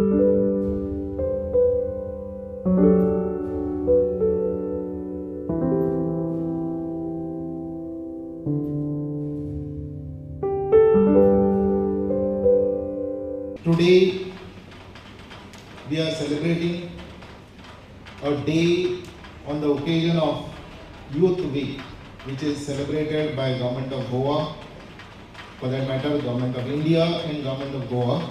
Today we are celebrating a day on the occasion of Youth Week, which is celebrated by Government of Goa, for that matter Government of India and Government of Goa,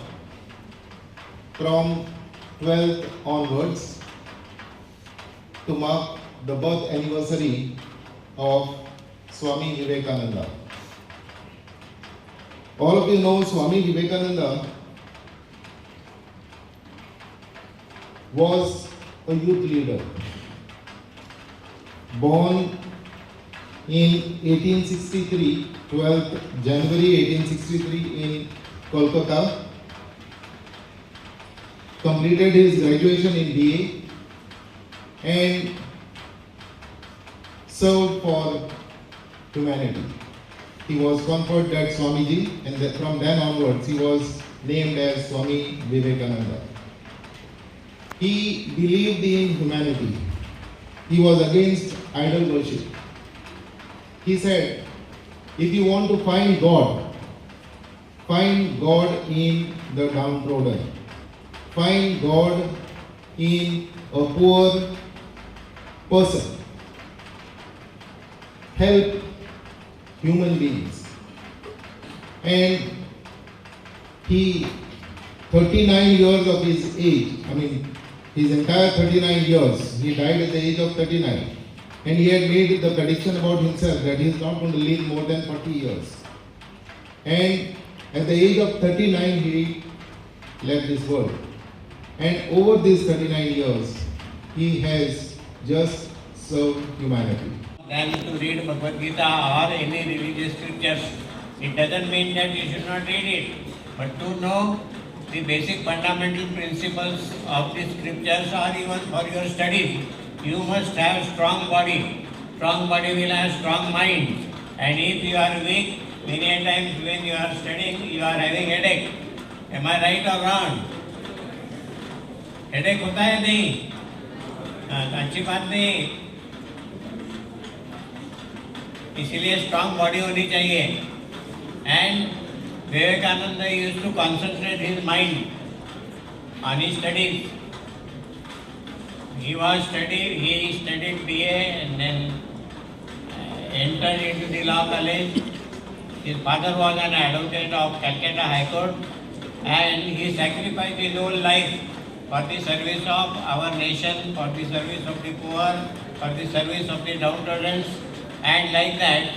from 12th onwards to mark the birth anniversary of Swami Vivekananda. All of you know Swami Vivekananda was a youth leader. Born in 1863, 12th January 1863 in Kolkata, completed his graduation in BA and served for humanity. He was conferred that Swamiji, and from then onwards he was named as Swami Vivekananda. He believed in humanity. He was against idol worship. He said, if you want to find God in the downtrodden. Find God in a poor person. Help human beings. And he, 39 years of his age, his entire 39 years, he died at the age of 39. And he had made the prediction about himself that he is not going to live more than 40 years. And at the age of 39, he left this world. And over these 39 years, he has just served humanity. Than to read Bhagavad Gita or any religious scriptures. It doesn't mean that you should not read it, but to know the basic fundamental principles of the scriptures or even for your studies, you must have strong body. Strong body will have strong mind. And if you are weak, many times when you are studying, you are having headache. Am I right or wrong? Headache होता है नहीं, अच्छी बात नहीं. इसीलिए strong body होनी चाहिए. And Vivekananda used to concentrate his mind on his studies. He studied BA and then entered into the law college. His father was an advocate of Calcutta High Court, and he sacrificed his whole life for the service of our nation, for the service of the poor, for the service of the downtrodden. And like that,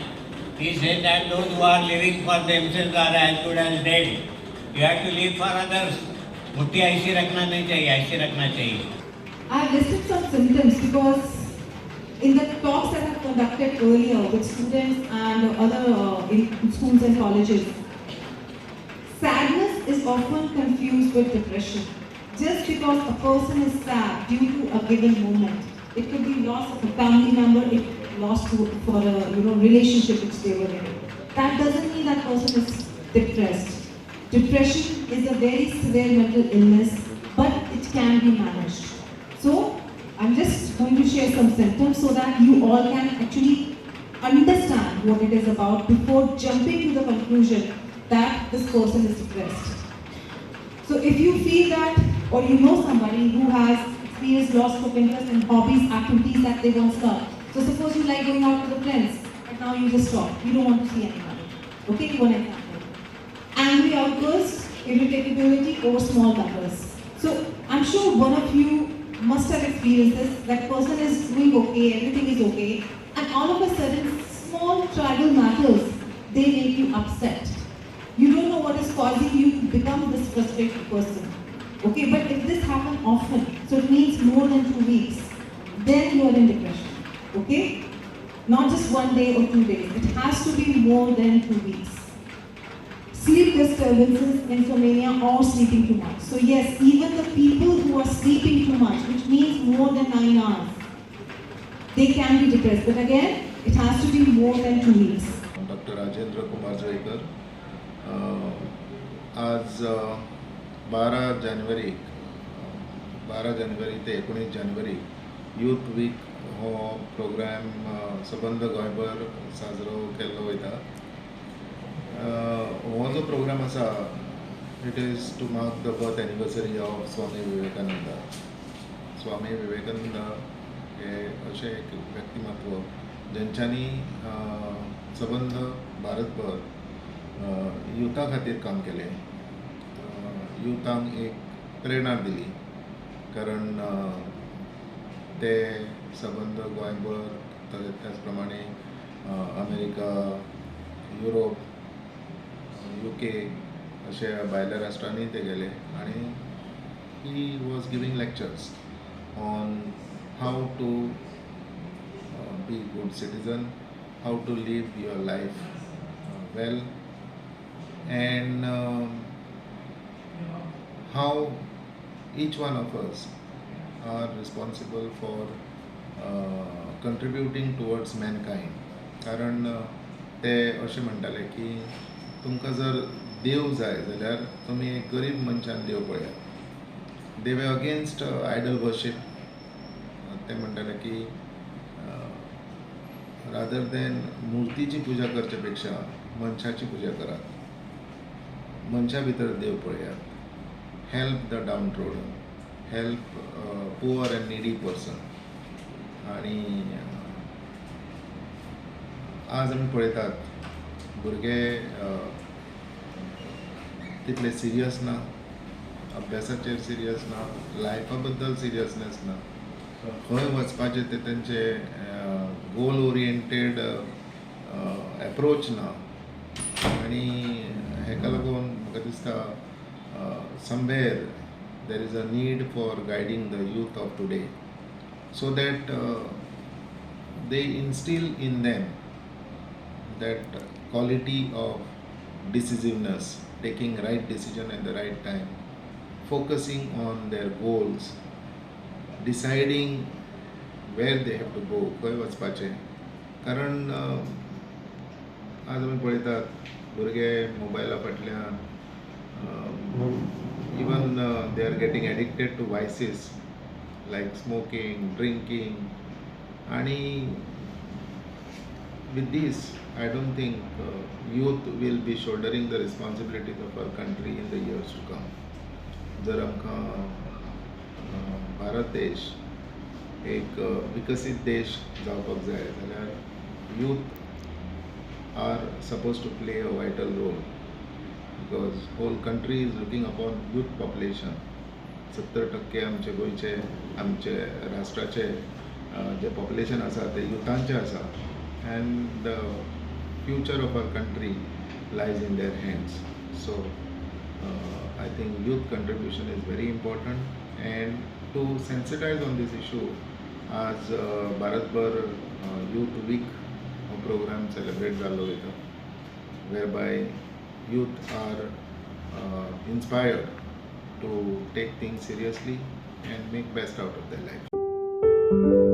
he said that those who are living for themselves are as good as dead. You have to live for others. मुट्ठी ऐसी रखना नहीं चाहिए, ऐसी रखना चाहिए. I have listed some symptoms because in the talks that I have conducted earlier with students and other in schools and colleges, sadness is often confused with depression. Just because a person is sad due to a given moment, it could be loss of a family member, it lost for a relationship which they were in. That doesn't mean that person is depressed. Depression is a very severe mental illness, but it can be managed. So I'm just going to share some symptoms so that you all can actually understand what it is about before jumping to the conclusion that this person is depressed. So if you feel that, or you know somebody who has experienced loss of interest in hobbies, activities that they once loved. So suppose you like going out with the friends, but now you just stop. You don't want to see anybody. Okay, give one example. Angry outbursts, irritability over small matters. So I'm sure one of you must have experienced this. That person is doing okay, everything is okay, and all of a sudden, small trivial matters, they make you upset. You don't know what is causing you to become this frustrated person. Okay, but if this happens often, so it means more than 2 weeks, then you are in depression. Okay? Not just 1 day or 2 days. It has to be more than 2 weeks. Sleep disturbances, insomnia, or sleeping too much. So yes, even the people who are sleeping too much, which means more than 9 hours, they can be depressed. But again, it has to be more than 2 weeks. Dr. Rajendra Kumar Jaikar, आज 12 जानेवारी 12 जानेवारी ते 19 जानेवारी youth week हो programme सबंद गोंयभर साजरो केल्लो वयता. हो जो प्रोग्राम आसा it is to mark the birth anniversary of Swami Vivekananda. Swami Vivekananda हे अशें एक व्यक्तिमत्व जेंच्यांनी सबंद भारतभर युथा खातीर काम केलें. युथांक एक प्रेरणा दिली कारण ते सबंद गोंयभर त्याच प्रमाणे अमेरिका, युरोप, UK अशा भायल्या राष्ट्रांनी ते गेले आणि he was giving lectures on how to be good citizen, how to live your life well and how each one of us are responsible for contributing towards mankind. कारण ते अशें म्हणटाले की तुमकां जर देव जाय जाल्यार तुमी एक गरीब मनशान देव पळयात. दे वे अगेन्स्ट आयडल वर्शीप. ते म्हणटाले की रादर देन मुर्तीची पुजा करचे पेक्षा मनशाची पुजा करात. मनशा भितर देव पळयात. Help the down trodden, help poor and needy person. आणि आज आमी पळयतात भुरगे तितले सिरियस ना, अभ्यासाचेर सिरियस ना, लायफा बद्दल सिरियसनेस ना. खंय वचपाचें ते तेंचे गोल ओरिएंटेड एप्रोच ना. आणि हेका लागून म्हाका दिसता somewhere there is a need for guiding the youth of today so that they instill in them that quality of decisiveness, taking right decision at the right time, focusing on their goals, deciding where they have to go, खंय वचपाचें. कारण आज आमी पळयतात भुरगे मोबायला फाटल्यान even they are getting addicted to vices like smoking, drinking, and with this I don't think youth will be shouldering the responsibilities of our country in the years to come. जर आमकां भारत देश एक विकसीत देश जावपाक जाय जाल्यार youth are supposed to play a vital role. Because whole country is looking upon youth population. 70% आमचे गोंयचे आमचे राष्ट्राचे जे पॉप्युलेशन आसा ते युथांचे आसा. and the future of our country lies in their hands. So I think youth contribution is very important, and to sensitize on this issue आज भारतभर youth week program celebrate जाल्लो वयता, whereby youth are inspired to take things seriously and make best out of their life.